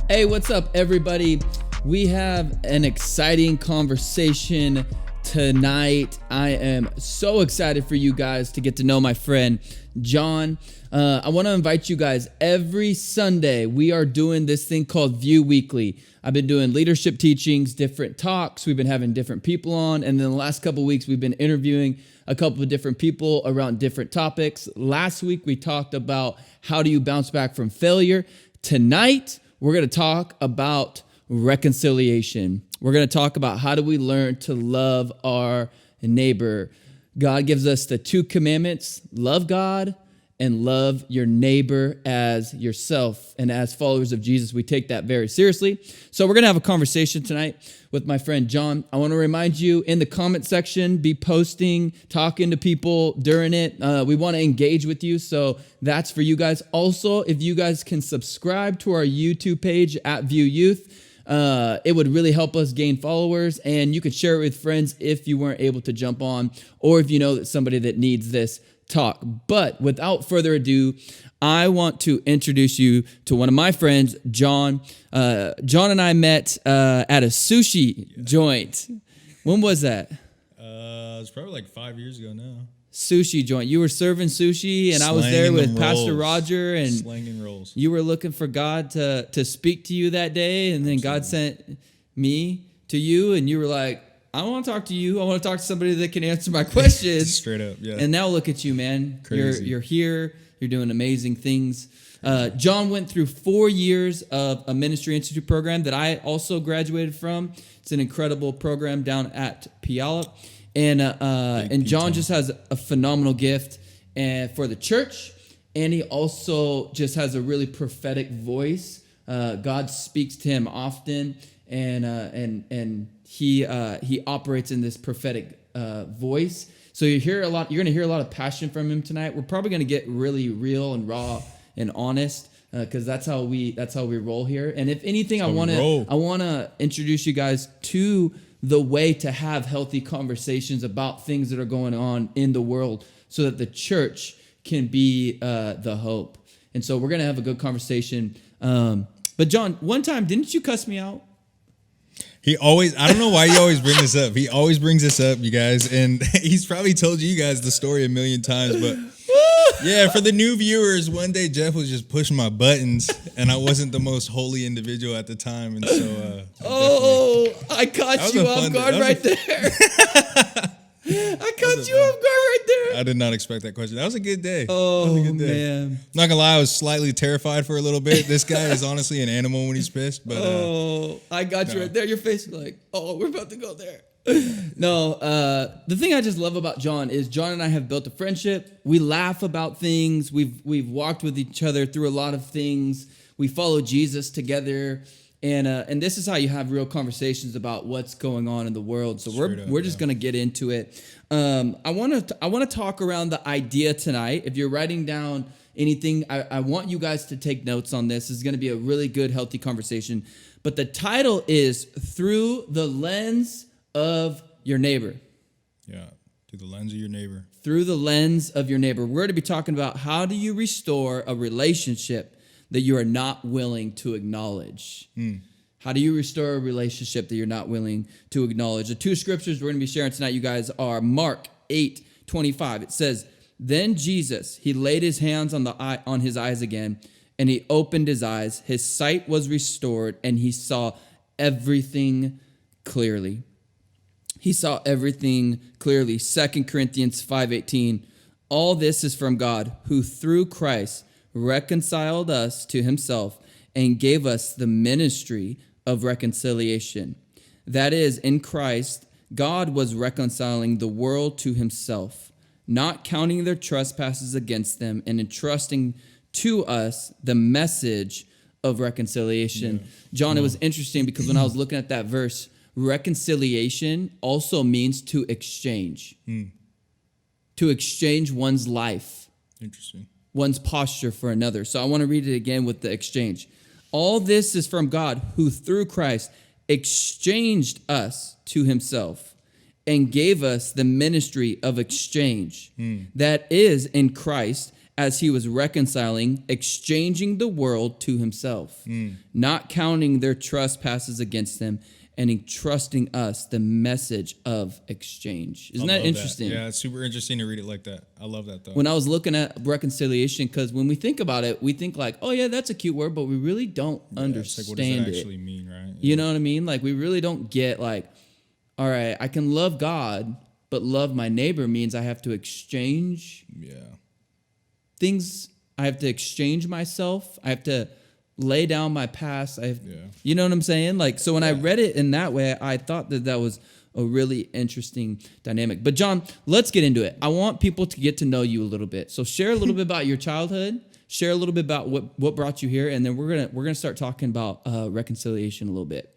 Hey, what's up, everybody? We have an exciting conversation tonight. I am so excited for you guys to get to know my friend, John. I want to invite you guys every Sunday. We are doing this thing called View Weekly. I've been doing leadership teachings, different talks. We've been having different people on. And then the last couple of weeks, we've been interviewing a couple of different people around different topics. Last week, we talked about how do you bounce back from failure. Tonight, we're going to talk about reconciliation. We're going to talk about how do we learn to love our neighbor. God gives us the two commandments: love God and love your neighbor as yourself. And as followers of Jesus, we take that very seriously. So we're going to have a conversation tonight with my friend John. I want to remind you, in the comment section, be posting, talking to people during it. We want to engage with you, so that's for you guys. Also, if you guys can subscribe to our YouTube page at View Youth, it would really help us gain followers, and you could share it with friends if you weren't able to jump on, or if you know that somebody that needs this talk. But without further ado, I want to introduce you to one of my friends, John. John and I met at a sushi joint. When was that? It's probably like 5 years ago now. Sushi joint. You were serving sushi, and I was there with Pastor Roger, and slanging rolls. You were looking for God to speak to you that day, and then God sent me to you, and you were like, I want to talk to you. I want to talk to somebody that can answer my questions. Straight up, yeah. And now look at you, man. Crazy. You're here. You're doing amazing things. John went through 4 years of a Ministry Institute program that I also graduated from. It's an incredible program down at Puyallup. And John just has a phenomenal gift for the church. And he also just has a really prophetic voice. God speaks to him often. And he operates in this prophetic voice. So you're going to hear a lot of passion from him tonight. We're probably going to get really real and raw and honest, because that's how we roll here. And if anything, I want to introduce you guys to the way to have healthy conversations about things that are going on in the world, so that the church can be the hope. And so we're going to have a good conversation. But John, one time, didn't you cuss me out? I don't know why you always bring this up. He always brings this up, you guys. And he's probably told you guys the story a million times. But yeah, for the new viewers, one day Jeff was just pushing my buttons, and I wasn't the most holy individual at the time. And so, I caught you off guard right there. I caught you off guard right there. I did not expect that question. That was a good day. Oh, man. Not gonna lie, I was slightly terrified for a little bit. This guy is honestly an animal when he's pissed. But I got you right there. Your face is like, we're about to go there. No, the thing I just love about John is John and I have built a friendship. We laugh about things. We've walked with each other through a lot of things. We follow Jesus together. And this is how you have real conversations about what's going on in the world. So we're just gonna get into it. I want to talk around the idea tonight. If you're writing down anything, I want you guys to take notes on this. This is gonna be a really good, healthy conversation. But the title is Through the Lens of Your Neighbor. Yeah, through the lens of your neighbor. Through the lens of your neighbor. We're going to be talking about how do you restore a relationship that you are not willing to acknowledge. How do you restore a relationship that you're not willing to acknowledge? The two scriptures we're going to be sharing tonight, you guys, are Mark 8:25. It says, "Then Jesus, he laid his hands on his eyes again, and he opened his eyes. His sight was restored, and he saw everything clearly." He saw everything clearly. 2 Corinthians 5:18. "All this is from God, who through Christ reconciled us to himself and gave us the ministry of reconciliation." That is, in Christ, God was reconciling the world to himself, not counting their trespasses against them, and entrusting to us the message of reconciliation. Yeah. John, it was interesting because when I was looking at that verse, reconciliation also means to exchange. To exchange one's life. Interesting. One's posture for another. So I want to read it again with the exchange. "All this is from God, who through Christ exchanged us to himself and gave us the ministry of exchange. That is, in Christ, as he was reconciling, exchanging the world to himself, not counting their trespasses against them, and entrusting us the message of exchange. Isn't that interesting? Yeah, it's super interesting to read it like that. I love that, though. When I was looking at reconciliation, because when we think about it, we think like, oh yeah, that's a cute word, but we really don't understand what does that actually mean, right? You know what I mean? Like, we really don't get like, all right, I can love God, but love my neighbor means I have to exchange things. I have to exchange myself. I have to lay down my past. You know what I'm saying? Like, so when I read it in that way, I thought that was a really interesting dynamic. But John, let's get into it. I want people to get to know you a little bit. So share a little bit about your childhood. Share a little bit about what brought you here, and then we're gonna start talking about reconciliation a little bit.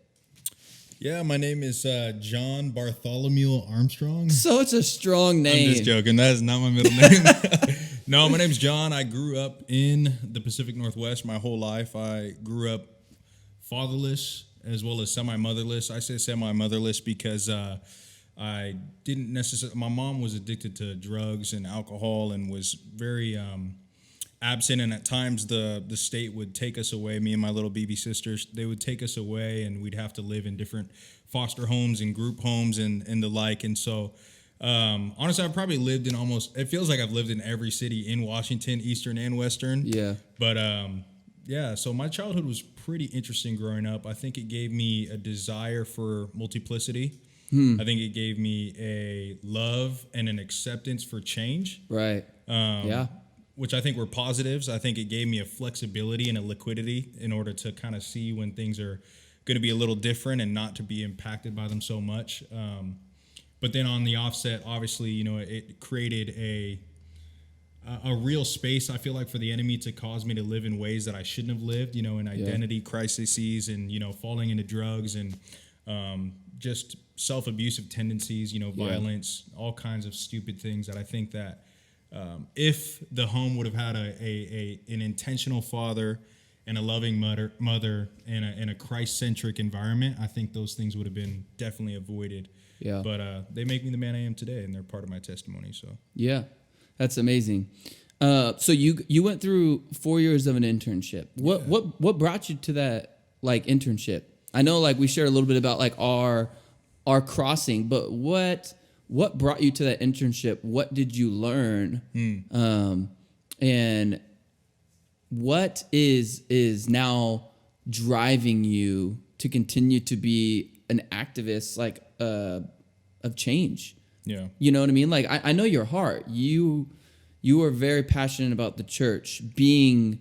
Yeah, my name is John Bartholomew Armstrong. So it's a strong name. I'm just joking. That is not my middle name. No, my name's John. I grew up in the Pacific Northwest my whole life. I grew up fatherless as well as semi-motherless. I say semi-motherless because I didn't necessarily... My mom was addicted to drugs and alcohol and was very absent. And at times the state would take us away, me and my little baby sisters. They would take us away and we'd have to live in different foster homes and group homes and the like. And so... honestly, I've probably lived in it feels like I've lived in every city in Washington, Eastern and Western. Yeah. But, so my childhood was pretty interesting growing up. I think it gave me a desire for multiplicity. I think it gave me a love and an acceptance for change. Right. Which I think were positives. I think it gave me a flexibility and a liquidity in order to kind of see when things are going to be a little different and not to be impacted by them so much. But then on the offset, obviously, you know, it created a real space, I feel like, for the enemy to cause me to live in ways that I shouldn't have lived, you know, in identity crises and, you know, falling into drugs and just self-abusive tendencies, you know, violence, all kinds of stupid things that I think that if the home would have had an intentional father and a loving mother and a Christ-centric environment, I think those things would have been definitely avoided. Yeah. But they make me the man I am today, and they're part of my testimony. So yeah, that's amazing. So you went through 4 years of an internship. What brought you to that like internship? I know like we shared a little bit about like our crossing, but what brought you to that internship? What did you learn? And what is now driving you to continue to be an activist like of change? Yeah. You know what I mean? Like I know your heart. You are very passionate about the church being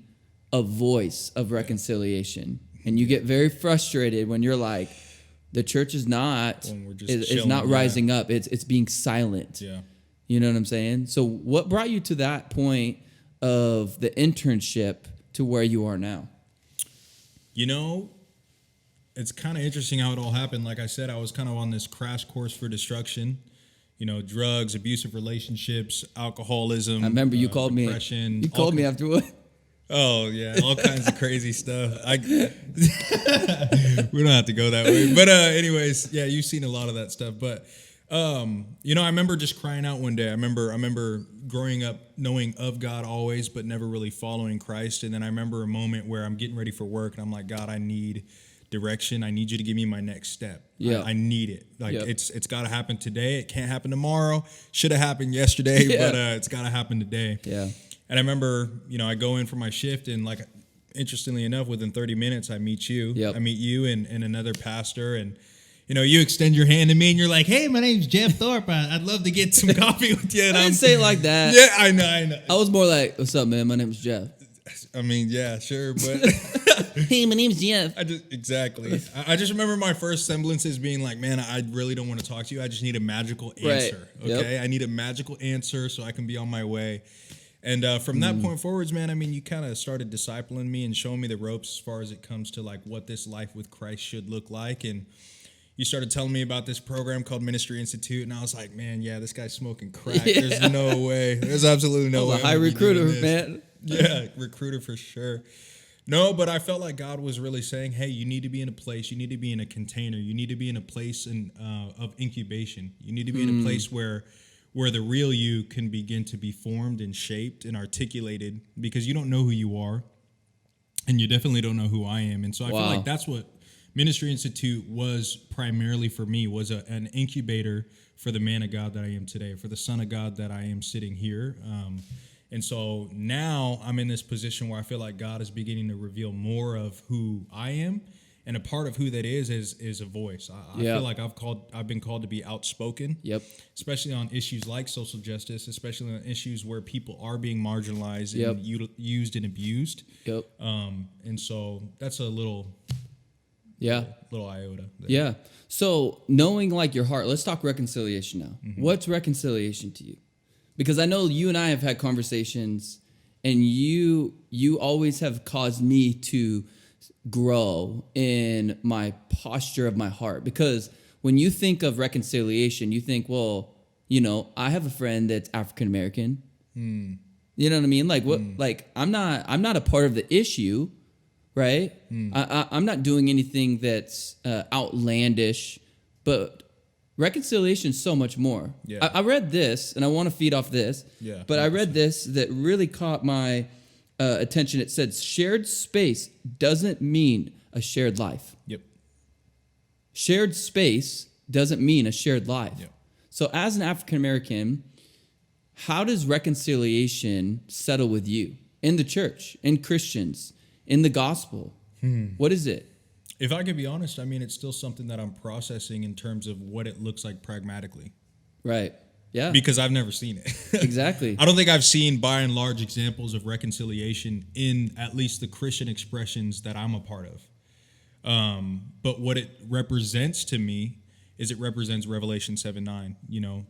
a voice of reconciliation. And you get very frustrated when you're like, the church is not rising up. It's being silent. Yeah. You know what I'm saying? So what brought you to that point of the internship to where you are now? You know, it's kind of interesting how it all happened. Like I said, I was kind of on this crash course for destruction. You know, drugs, abusive relationships, alcoholism. I remember you called depression, me. You called me after what? Oh yeah, all kinds of crazy stuff. We don't have to go that way. But anyways, yeah, you've seen a lot of that stuff. But you know, I remember just crying out one day. I remember growing up knowing of God always, but never really following Christ. And then I remember a moment where I'm getting ready for work, and I'm like, God, I need direction. I need you to give me my next step. Yeah. I need it. Like it's got to happen today. It can't happen tomorrow. Should have happened yesterday, but it's got to happen today. Yeah. And I remember, you know, I go in for my shift, and like, interestingly enough, within 30 minutes, I meet you. Yep. I meet you and another pastor, and you know, you extend your hand to me, and you're like, "Hey, my name's Jeff Thorpe. I'd love to get some coffee with you." And I didn't say it like that. Yeah, I know. I was more like, "What's up, man? My name's Jeff." I mean, yeah, sure, but hey, my name's Jeff. I just remember my first semblances being like, man, I really don't want to talk to you. I just need a magical answer. Right. Okay, Yep. I need a magical answer so I can be on my way. And from that point forwards, man, I mean, you kind of started discipling me and showing me the ropes as far as it comes to like what this life with Christ should look like. And you started telling me about this program called Ministry Institute, and I was like, man, yeah, this guy's smoking crack. Yeah. There's no way. There's absolutely no way. A high recruiter, man. Yeah, recruiter for sure. No, but I felt like God was really saying, hey, you need to be in a place, you need to be in a container, you need to be in a place of incubation. You need to be in a place where where the real you can begin to be formed and shaped and articulated, because you don't know who you are, and you definitely don't know who I am. And so I feel like that's what Ministry Institute was primarily for me, was an incubator for the man of God that I am today, for the son of God that I am sitting here. And so now I'm in this position where I feel like God is beginning to reveal more of who I am. And a part of who that is a voice. I feel like I've been called to be outspoken. Yep. Especially on issues like social justice, especially on issues where people are being marginalized and used and abused. Yep. And so that's a little iota there. Yeah. So knowing like your heart, let's talk reconciliation now. Mm-hmm. What's reconciliation to you? Because I know you and I have had conversations, and you always have caused me to grow in my posture of my heart. Because when you think of reconciliation, you think, well, I have a friend that's African American. You know what I mean? Like what? Like I'm not a part of the issue, right? I'm not doing anything that's outlandish, but reconciliation is so much more. Yeah. I read this, and I want to feed off this. Yeah. But I read this that really caught my attention. It said shared space doesn't mean a shared life. Yep. Shared space doesn't mean a shared life. Yep. So as an African American, how does reconciliation settle with you in the church, in Christians, in the gospel? What is it? If I could be honest, I mean, it's still something that I'm processing in terms of what it looks like pragmatically. Right. Yeah. Because I've never seen it. Exactly. I don't think I've seen, by and large, examples of reconciliation in at least the Christian expressions that I'm a part of. But what it represents to me is it represents Revelation 7:9.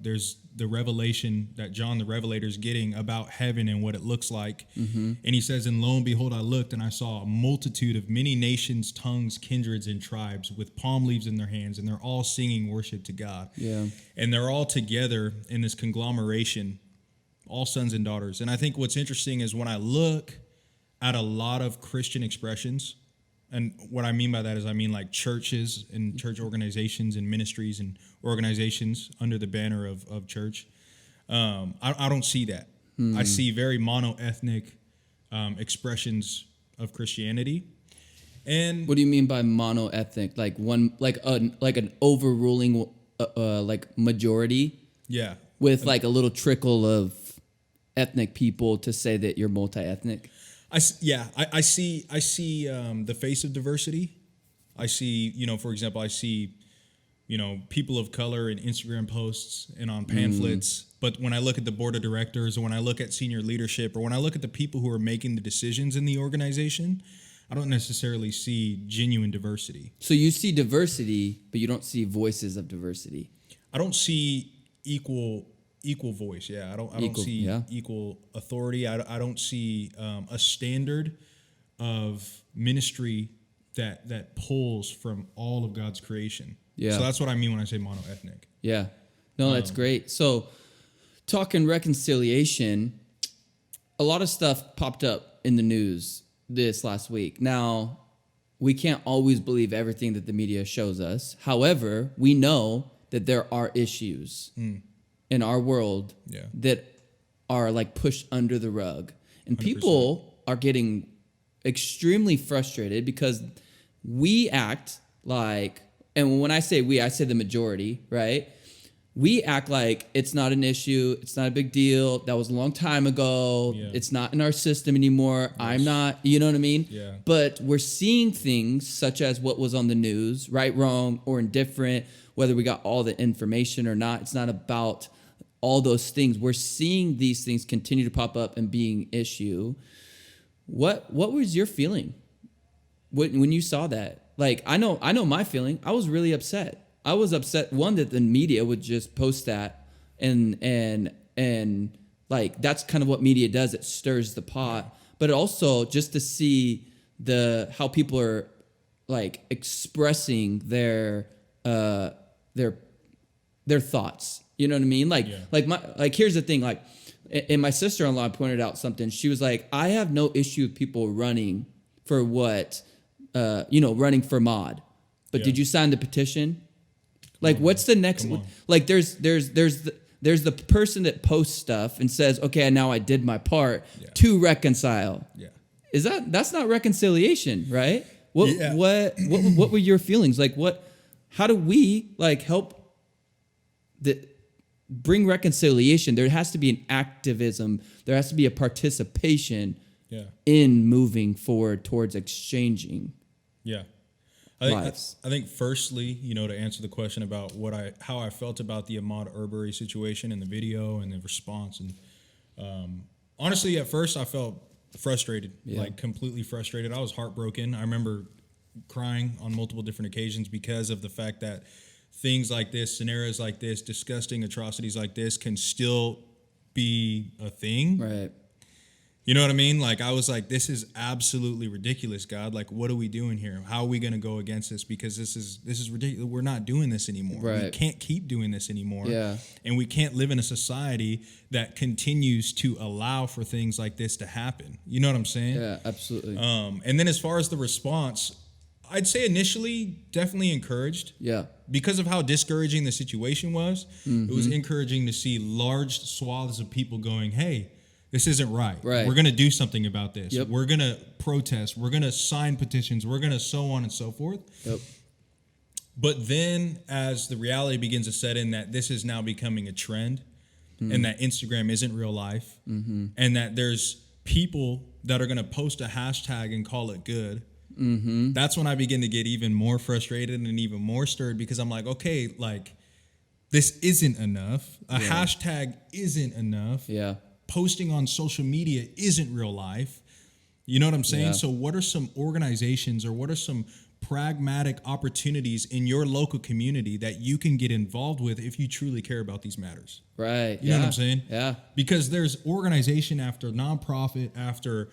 There's the revelation that John the Revelator is getting about heaven and what it looks like. Mm-hmm. And he says, and lo and behold, I looked and I saw a multitude of many nations, tongues, kindreds, and tribes with palm leaves in their hands, and they're all singing worship to God. Yeah. And they're all together in this conglomeration, all sons and daughters. And I think what's interesting is when I look at a lot of Christian expressions, and what I mean by that is I mean like churches and church organizations and ministries and organizations under the banner of church. I don't see that. I see very mono-ethnic expressions of Christianity. And what do you mean by mono-ethnic? Like an overruling like majority? Yeah. With like a little trickle of ethnic people to say that you're multi-ethnic? I see the face of diversity. I see, for example, I see, people of color in Instagram posts and on pamphlets. But when I look at the board of directors, or when I look at senior leadership, or when I look at the people who are making the decisions in the organization, I don't necessarily see genuine diversity. So you see diversity, but you don't see voices of diversity. I don't see equal voice. Yeah. I don't see equal authority. I don't see a standard of ministry that pulls from all of God's creation. Yeah. So that's what I mean when I say mono-ethnic. Yeah. No, that's great. So talking reconciliation, a lot of stuff popped up in the news this last week. Now, we can't always believe everything that the media shows us. However, we know that there are issues in our world that are like pushed under the rug. And 100%. People are getting extremely frustrated because we act like, and when I say we, I say the majority, right? We act like it's not an issue. It's not a big deal. That was a long time ago. Yeah. It's not in our system anymore. Yes. I'm not, you know what I mean? Yeah. But we're seeing things such as what was on the news, right, wrong, or indifferent, whether we got all the information or not. It's not about all those things. We're seeing these things continue to pop up and being issue. What was your feeling when you saw that? Like, I know my feeling. I was really upset. I was upset, one, that the media would just post that and like that's kind of what media does. It stirs the pot. But also just to see how people are like expressing their thoughts. You know what I mean? Like here's the thing, like, and my sister-in-law pointed out something. She was like, I have no issue with people running for running for mod. But did you sign the petition? Like, what's the next? Like, there's there's the person that posts stuff and says, okay, now I did my part Yeah. to reconcile. Yeah. That's not reconciliation, right? Yeah. What were your feelings? Like how do we like help bring reconciliation? There has to be an activism. There has to be a participation in moving forward towards exchanging. Yeah. Lives. I think firstly, to answer the question about how I felt about the Ahmaud Arbery situation in the video and the response, and honestly, at first I felt frustrated, like completely frustrated. I was heartbroken. I remember crying on multiple different occasions because of the fact that things like this, scenarios like this, disgusting atrocities like this can still be a thing. Right. You know what I mean? Like, I was like, this is absolutely ridiculous, God. Like, what are we doing here? How are we going to go against this? Because this is ridiculous. We're not doing this anymore. Right. We can't keep doing this anymore. Yeah. And we can't live in a society that continues to allow for things like this to happen. You know what I'm saying? Yeah, absolutely. And then as far as the response, I'd say initially definitely encouraged. Yeah. Because of how discouraging the situation was, it was encouraging to see large swaths of people going, hey, this isn't right. Right. We're going to do something about this. Yep. We're going to protest. We're going to sign petitions. We're going to so on and so forth. Yep. But then as the reality begins to set in that this is now becoming a trend and that Instagram isn't real life and that there's people that are going to post a hashtag and call it good, that's when I begin to get even more frustrated and even more stirred because I'm like, okay, like this isn't enough. A hashtag isn't enough. Yeah. Posting on social media isn't real life. You know what I'm saying? Yeah. So what are some organizations or what are some pragmatic opportunities in your local community that you can get involved with if you truly care about these matters? Right. You know what I'm saying? Yeah. Because there's organization after nonprofit after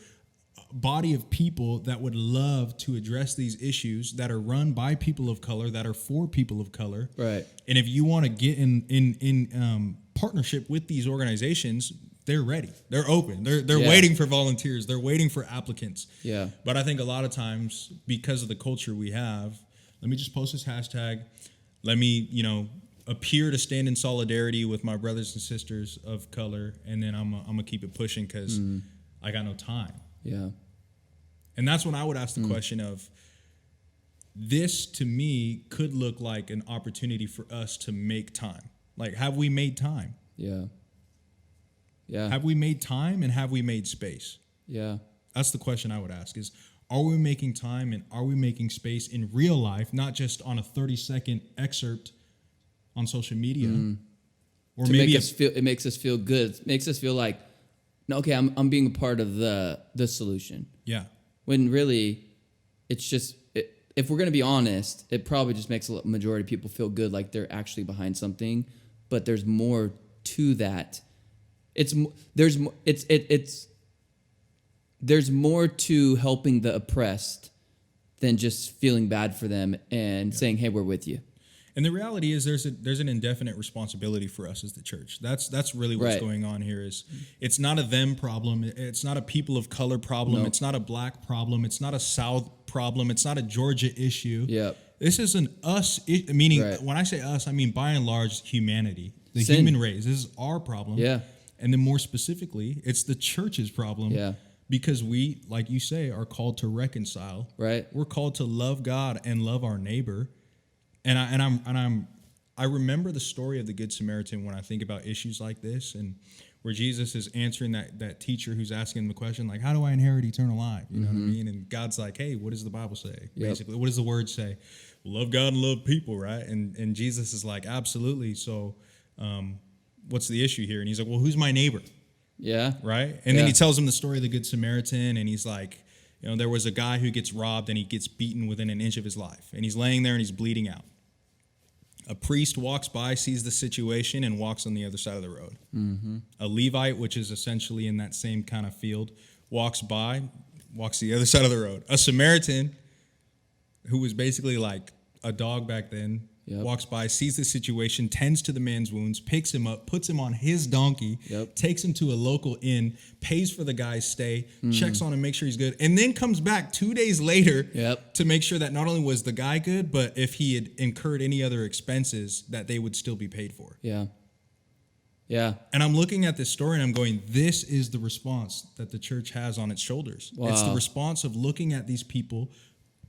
body of people that would love to address these issues that are run by people of color, that are for people of color. Right. And if you want to get in partnership with these organizations, they're ready. They're open. They're waiting for volunteers. They're waiting for applicants. Yeah. But I think a lot of times, because of the culture we have, let me just post this hashtag. Let me, appear to stand in solidarity with my brothers and sisters of color, and then I'm gonna keep it pushing because I got no time. Yeah. And that's when I would ask the question of, this to me could look like an opportunity for us to make time. Like, have we made time? Yeah. Yeah. Have we made time and have we made space? Yeah. That's the question I would ask is, are we making time and are we making space in real life, not just on a 30-second excerpt on social media? Or To maybe make us feel, it makes us feel good. It makes us feel like, no, okay, I'm being a part of the solution. yeah. When really, it's just, if we're going to be honest, it probably just makes a majority of people feel good, like they're actually behind something. But there's more to that. There's more to helping the oppressed than just feeling bad for them and saying, "Hey, we're with you." And the reality is there's an indefinite responsibility for us as the church. That's really what's Right. going on here is it's not a them problem. It's not a people of color problem. No. It's not a black problem. It's not a South problem. It's not a Georgia issue. Yep. This is an us, meaning Right. when I say us, I mean by and large humanity, the Sin. human race. This is our problem. Yeah. And then more specifically, it's the church's problem. Yeah. Because we, like you say, are called to reconcile. Right. We're called to love God and love our neighbor. I remember the story of the Good Samaritan when I think about issues like this, and where Jesus is answering that teacher who's asking him the question, like, how do I inherit eternal life? You know what I mean? And God's like, hey, what does the Bible say? Yep. Basically, what does the word say? Love God and love people, right? And Jesus is like, absolutely. So what's the issue here? And he's like, well, who's my neighbor? Yeah. Right? And then he tells him the story of the Good Samaritan, and he's like, there was a guy who gets robbed and he gets beaten within an inch of his life. And he's laying there and he's bleeding out. A priest walks by, sees the situation, and walks on the other side of the road. Mm-hmm. A Levite, which is essentially in that same kind of field, walks by, walks the other side of the road. A Samaritan, who was basically like a dog back then, walks by, sees the situation, tends to the man's wounds, picks him up, puts him on his donkey, takes him to a local inn, pays for the guy's stay, checks on him, makes sure he's good, and then comes back 2 days later to make sure that not only was the guy good, but if he had incurred any other expenses, that they would still be paid for. Yeah. Yeah. And I'm looking at this story and I'm going, this is the response that the church has on its shoulders. Wow. It's the response of looking at these people,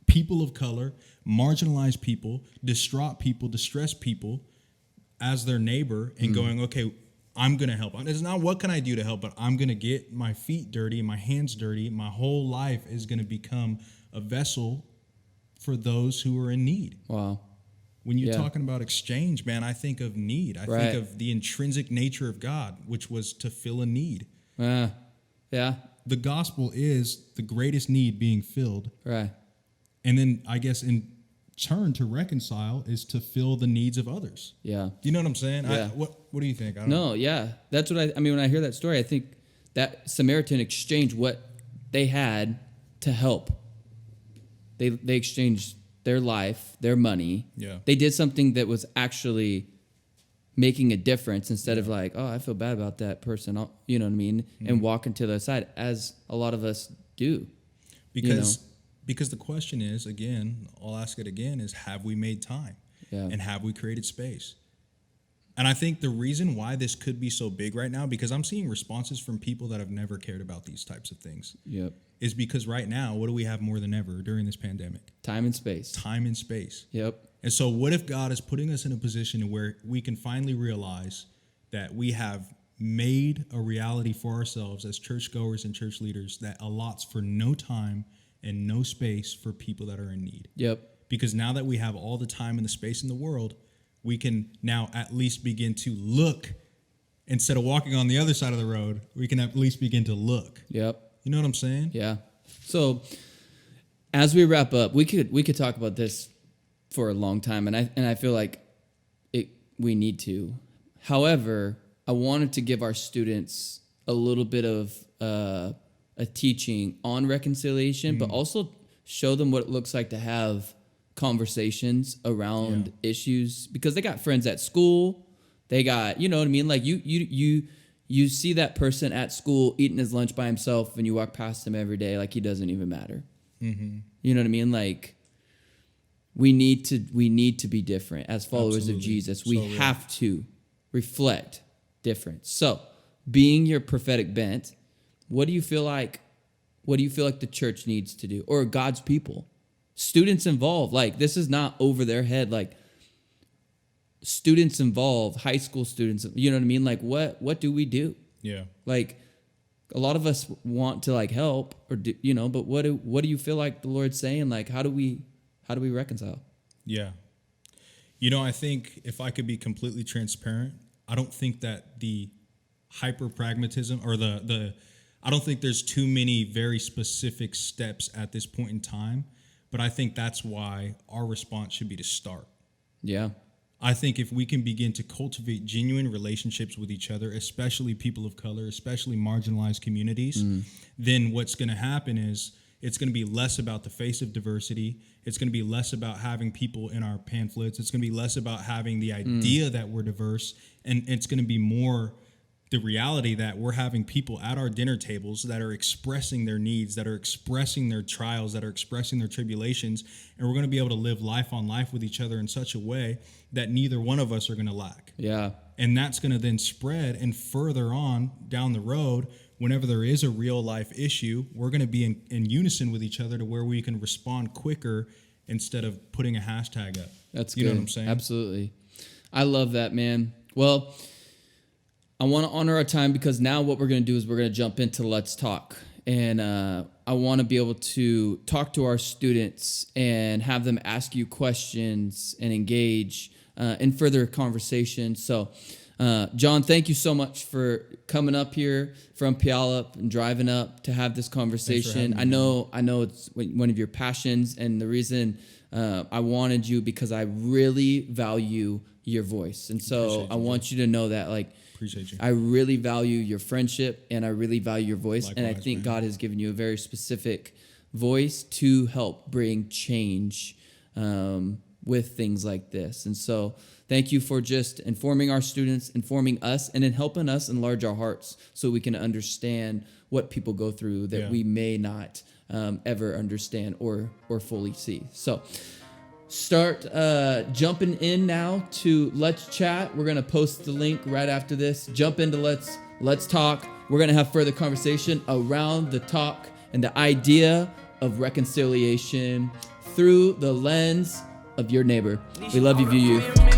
people of color, marginalized people, distraught people, distressed people as their neighbor and going, okay, I'm going to help. It's not what can I do to help, but I'm going to get my feet dirty, my hands dirty. My whole life is going to become a vessel for those who are in need. Wow. When you're talking about exchange, man, I think of need. I think of the intrinsic nature of God, which was to fill a need. Yeah. The gospel is the greatest need being filled. Right. And then I guess in turn to reconcile is to fill the needs of others. Yeah. You know what I'm saying? Yeah. What do you think? I don't No, know. yeah. That's what I mean, when I hear that story, I think that Samaritan exchanged what they had to help. They exchanged their life, their money. Yeah. They did something that was actually making a difference instead of like, oh, I feel bad about that person. You know what I mean? And walking to the side, as a lot of us do. Because the question is, again, I'll ask it again, is have we made time? Yeah. And have we created space? And I think the reason why this could be so big right now, because I'm seeing responses from people that have never cared about these types of things, Yep. is because right now, what do we have more than ever during this pandemic? Time and space. Time and space. Yep. And so what if God is putting us in a position where we can finally realize that we have made a reality for ourselves as churchgoers and church leaders that allots for no time and no space for people that are in need? Yep. Because now that we have all the time and the space in the world, we can now at least begin to look. Instead of walking on the other side of the road, we can at least begin to look. Yep. You know what I'm saying? Yeah. So as we wrap up, we could talk about this for a long time, and I feel like we need to. However, I wanted to give our students a little bit of a teaching on reconciliation, but also show them what it looks like to have conversations around issues, because they got friends at school. They got, you know what I mean? Like you see that person at school eating his lunch by himself and you walk past him every day like he doesn't even matter. Mm-hmm. You know what I mean? Like we need to be different as followers Absolutely. of Jesus. So We have to reflect difference. So being your prophetic bent, what do you feel like the church needs to do, or God's people? Students involved, like this is not over their head. Like students involved, high school students, you know what I mean? Like what do we do? Yeah. Like a lot of us want to like help or do, you know, but what do you feel like the Lord's saying? Like how do we reconcile? Yeah. You know, I think if I could be completely transparent, I don't think that the hyper pragmatism or I don't think there's too many very specific steps at this point in time, but I think that's why our response should be to start. Yeah. I think if we can begin to cultivate genuine relationships with each other, especially people of color, especially marginalized communities, then what's going to happen is it's going to be less about the face of diversity. It's going to be less about having people in our pamphlets. It's going to be less about having the idea that we're diverse. And it's going to be more the reality that we're having people at our dinner tables that are expressing their needs, that are expressing their trials, that are expressing their tribulations. And we're going to be able to live life on life with each other in such a way that neither one of us are going to lack. Yeah. And that's going to then spread, and further on down the road, whenever there is a real life issue, we're going to be in unison with each other to where we can respond quicker instead of putting a hashtag up. That's you good. know what I'm saying? Absolutely. I love that, man. Well, I want to honor our time, because now what we're going to do is we're going to jump into Let's Talk. And I want to be able to talk to our students and have them ask you questions and engage in further conversation. So, John, thank you so much for coming up here from Puyallup and driving up to have this conversation. I know it's one of your passions, and the reason I wanted you because I really value your voice. And so I want you to know that, like, Appreciate you. I really value your friendship, and I really value your voice. Likewise, and I think man. God has given you a very specific voice to help bring change with things like this. And so thank you for just informing our students, informing us, and then helping us enlarge our hearts so we can understand what people go through that we may not ever understand or fully see. So start jumping in now to Let's Chat. We're gonna post the link right after this. Jump into Let's Talk. We're gonna have further conversation around the talk and the idea of reconciliation through the lens of your neighbor. We love you, VU.